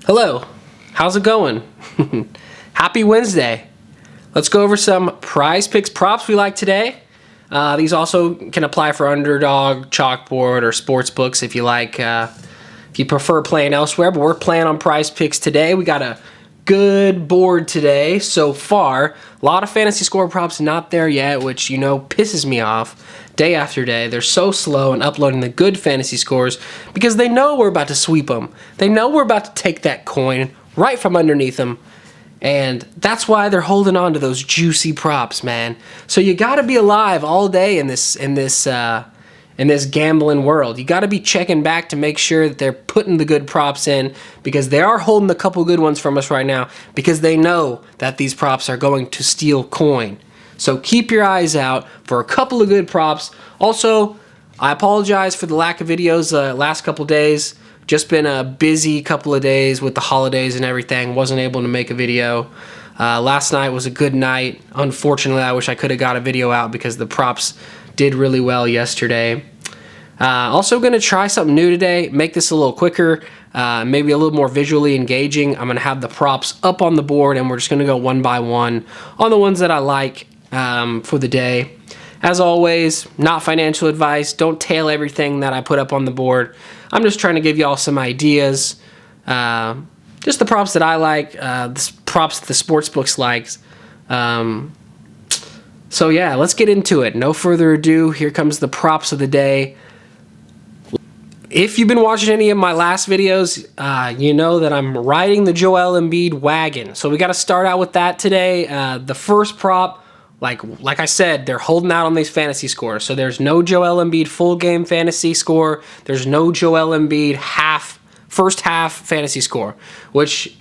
Hello, how's it going? Happy Wednesday. Let's go over some prize picks props we like today. These also can apply for Underdog, Chalkboard, or sports books if you like. If you prefer playing elsewhere, but we're playing on prize picks today. We got a good board today so far. A lot of fantasy score props not there yet, which, you know, pisses me off day after day. They're so slow in uploading the good fantasy scores because they know we're about to sweep them. They know we're about to take that coin right from underneath them. And that's why they're holding on to those juicy props, man. So you got to be alive all day in this gambling world. You got to be checking back to make sure that they're putting the good props in, because they are holding a couple good ones from us right now because they know that these props are going to steal coin. So keep your eyes out for a couple of good props. Also, I apologize for the lack of videos last couple days. Just been a busy couple of days with the holidays and everything. Wasn't able to make a video. Last night was a good night. Unfortunately, I wish I could have got a video out because the props did really well yesterday. Also going to try something new today. Make this a little quicker, maybe a little more visually engaging. I'm going to have the props up on the board, and we're just going to go one by one on the ones that I like for the day. As always, not financial advice. Don't tail everything that I put up on the board. I'm just trying to give y'all some ideas. Just the props that I like, the props that the sports books likes. So yeah, let's get into it. No further ado, here comes the props of the day. If you've been watching any of my last videos, you know that I'm riding the Joel Embiid wagon. So we got to start out with that today. The first prop, like I said, they're holding out on these fantasy scores. So there's no Joel Embiid full game fantasy score. There's no Joel Embiid first half fantasy score, which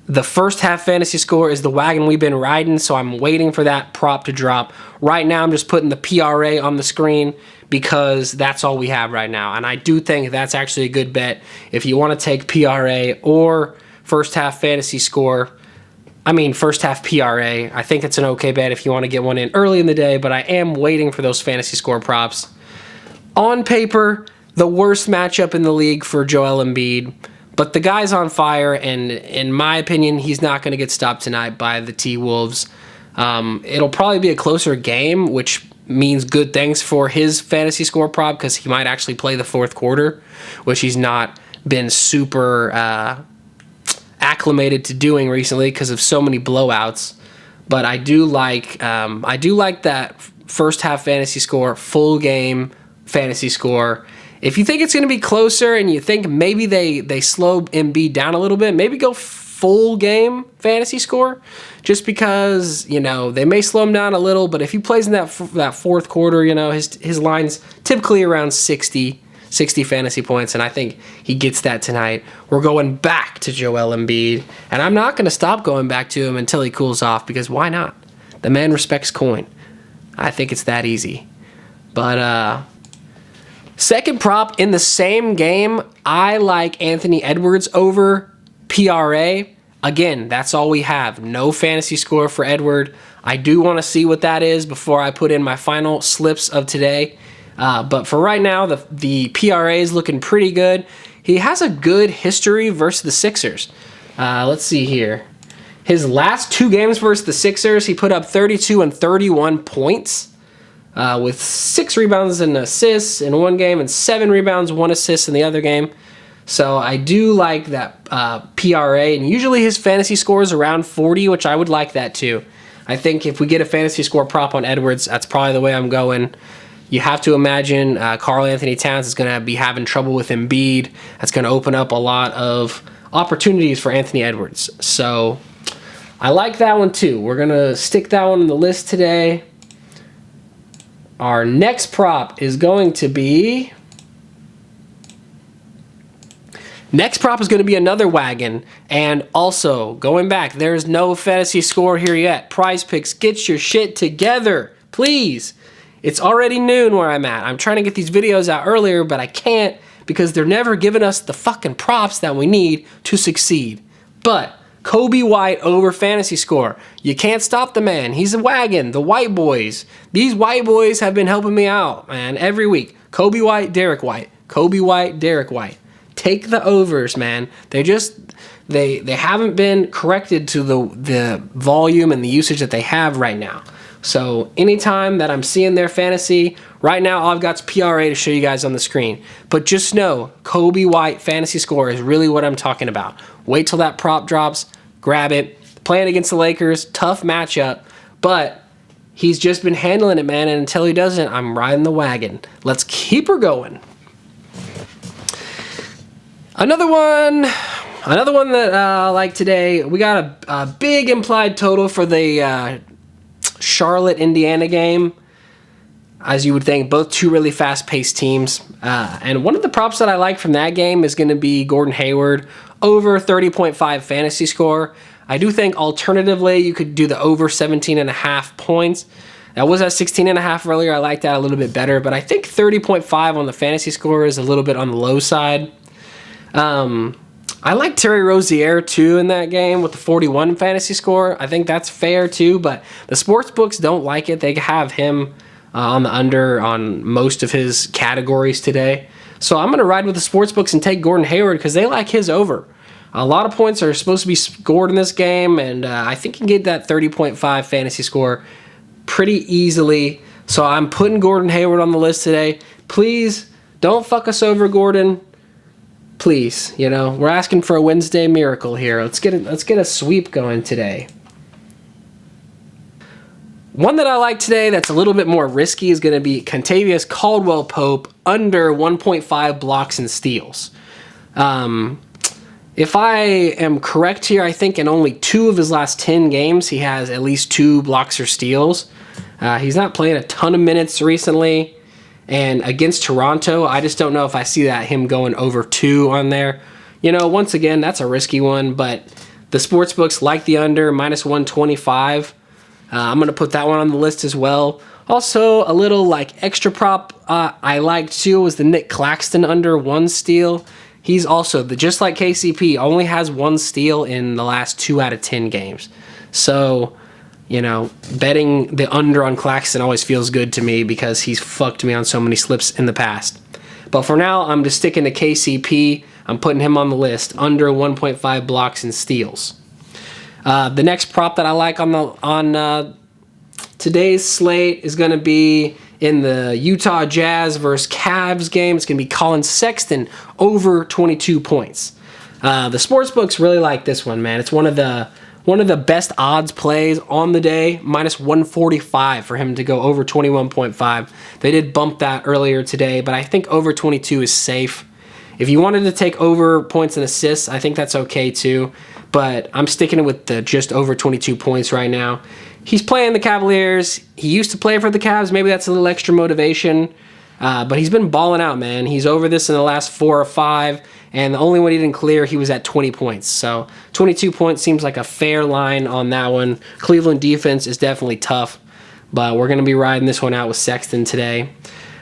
the first half fantasy score is the wagon we've been riding. So I'm waiting for that prop to drop. Right now, I'm just putting the PRA on the screen because that's all we have right now. And I do think that's actually a good bet if you want to take PRA or first half fantasy score. I mean, first half PRA. I think it's an okay bet if you want to get one in early in the day, but I am waiting for those fantasy score props. On paper, the worst matchup in the league for Joel Embiid, but the guy's on fire, and in my opinion, he's not going to get stopped tonight by the T-Wolves. It'll probably be a closer game, which means good things for his fantasy score prop because he might actually play the fourth quarter, which he's not been super acclimated to doing recently because of so many blowouts. But I do like that first half fantasy score, full game fantasy score. If you think it's going to be closer and you think maybe they slow Embiid down a little bit, maybe go full game fantasy score, just because, you know, they may slow him down a little, but if he plays in that fourth quarter, you know, his line's typically around 60 fantasy points, and I think he gets that tonight. We're going back to Joel Embiid, and I'm not going to stop going back to him until he cools off, because why not? The man respects coin. I think it's that easy. But second prop in the same game, I like Anthony Edwards over PRA. Again, that's all we have. No fantasy score for Edward. I do want to see what that is before I put in my final slips of today. But for right now, the PRA is looking pretty good. He has a good history versus the Sixers. Let's see here. His last two games versus the Sixers, he put up 32 and 31 points with 6 rebounds and assists in one game and 7 rebounds, 1 assist in the other game. So I do like that PRA, and usually his fantasy score is around 40, which I would like that too. I think if we get a fantasy score prop on Edwards, that's probably the way I'm going. You have to imagine Karl Anthony Towns is going to be having trouble with Embiid. That's going to open up a lot of opportunities for Anthony Edwards. So I like that one too. We're going to stick that one on the list today. Our next prop is going to be... Next prop is going to be another wagon, and also, going back, there's no fantasy score here yet. PrizePicks, get your shit together, please. It's already noon where I'm at. I'm trying to get these videos out earlier, but I can't because they're never giving us the fucking props that we need to succeed. But Kobe White over fantasy score. You can't stop the man. He's a wagon. The white boys. These white boys have been helping me out, man, every week. Kobe White, Derek White. Kobe White, Derek White. Take the overs, man. They haven't been corrected to the volume and the usage that they have right now. So anytime that I'm seeing their fantasy, right now all I've got is PRA to show you guys on the screen. But just know, Kobe White fantasy score is really what I'm talking about. Wait till that prop drops, grab it. Playing against the Lakers, tough matchup, but he's just been handling it, man, and until he doesn't, I'm riding the wagon. Let's keep her going. Another one that I like today, we got a big implied total for the Charlotte, Indiana game. As you would think, both two really fast-paced teams. And one of the props that I like from that game is going to be Gordon Hayward over 30.5 fantasy score. I do think alternatively you could do the over 17.5 points. That was at 16.5 earlier. I like that a little bit better, but I think 30.5 on the fantasy score is a little bit on the low side. I like Terry Rozier too in that game with the 41 fantasy score. I think that's fair too, but the sports books don't like it. They have him on the under on most of his categories today. So I'm going to ride with the sports books and take Gordon Hayward because they like his over. A lot of points are supposed to be scored in this game, and I think you can get that 30.5 fantasy score pretty easily. So I'm putting Gordon Hayward on the list today. Please don't fuck us over, Gordon. Please, we're asking for a Wednesday miracle here. Let's get a sweep going today. One that I like today that's a little bit more risky is going to be Kentavious Caldwell-Pope under 1.5 blocks and steals. If I am correct here, I think in only 2 of his last 10 games, he has at least 2 blocks or steals. He's not playing a ton of minutes recently. And against Toronto, I just don't know if I see him going over 2 on there. Once again, that's a risky one, but the sportsbooks like the under, minus 125. I'm going to put that one on the list as well. Also, a little extra prop I liked too was the Nick Claxton under 1 steal. He's also, just like KCP, only has 1 steal in the last 2 out of 10 games. So, betting the under on Claxton always feels good to me because he's fucked me on so many slips in the past. But for now, I'm just sticking to KCP. I'm putting him on the list, under 1.5 blocks and steals. The next prop that I like on today's slate is going to be in the Utah Jazz versus Cavs game. It's going to be Colin Sexton over 22 points. The sportsbooks really like this one, man. It's one of the best odds plays on the day, minus 145 for him to go over 21.5. They did bump that earlier today, but I think over 22 is safe. If you wanted to take over points and assists, I think that's okay too, but I'm sticking with the just over 22 points right now. He's playing the Cavaliers. He used to play for the Cavs. Maybe that's a little extra motivation. But he's been balling out, man. He's over this in the last 4 or 5. And the only one he didn't clear, he was at 20 points. So 22 points seems like a fair line on that one. Cleveland defense is definitely tough. But we're going to be riding this one out with Sexton today.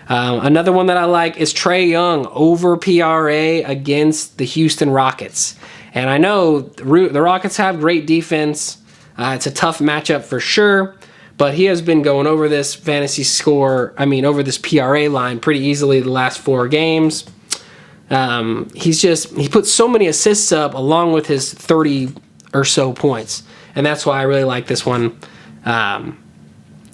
Another one that I like is Trae Young over PRA against the Houston Rockets. And I know the Rockets have great defense. It's a tough matchup for sure, but he has been going over this over this PRA line pretty easily the last 4 games. He puts so many assists up along with his 30 or so points, and that's why I really like this one.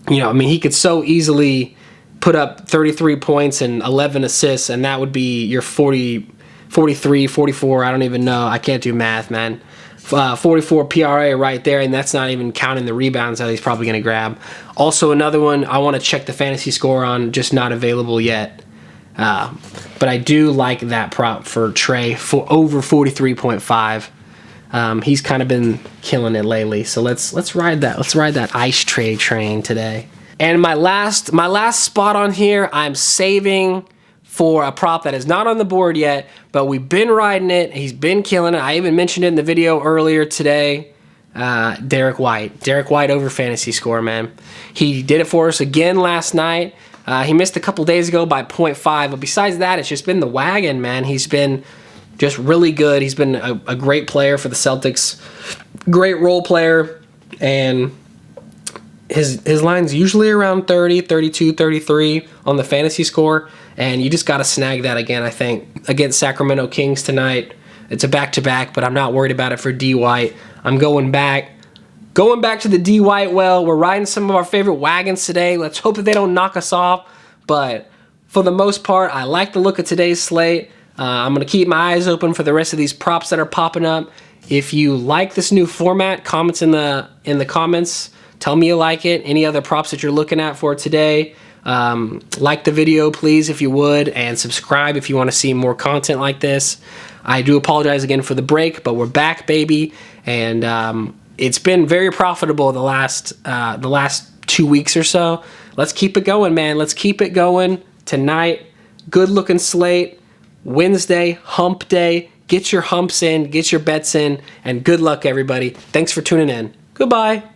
He could so easily put up 33 points and 11 assists, and that would be your 43, 44, I don't even know. I can't do math, man. 44 PRA right there, and that's not even counting the rebounds that he's probably going to grab. Also, another one I want to check the fantasy score on, just not available yet. But I do like that prop for Trae for over 43.5. He's kind of been killing it lately, so let's ride that. Let's ride that ice Trae train today. And my last spot on here, I'm saving for a prop that is not on the board yet, but we've been riding it. He's been killing it. I even mentioned it in the video earlier today. Derek White. Derek White over fantasy score, man. He did it for us again last night. He missed a couple days ago by 0.5, but besides that, it's just been the wagon, man. He's been just really good. He's been a great player for the Celtics. Great role player, and his line's usually around 30, 32, 33 on the fantasy score. and you just got to snag that again, I think, against Sacramento Kings tonight. It's a back-to-back, but I'm not worried about it for D. White. I'm going back to the D. White well. We're riding some of our favorite wagons today. Let's hope that they don't knock us off, but for the most part, I like the look of today's slate. I'm going to keep my eyes open for the rest of these props that are popping up. If you like this new format, comments in the comments. Tell me you like it. Any other props that you're looking at for today. Like the video, please, if you would, and subscribe if you want to see more content like this. I do apologize again for the break, but we're back, baby, and it's been very profitable the last 2 weeks or so. Let's keep it going, man. Let's keep it going tonight. Good looking slate. Wednesday, hump day. Get your humps in, get your bets in, and good luck, everybody. Thanks for tuning in. Goodbye.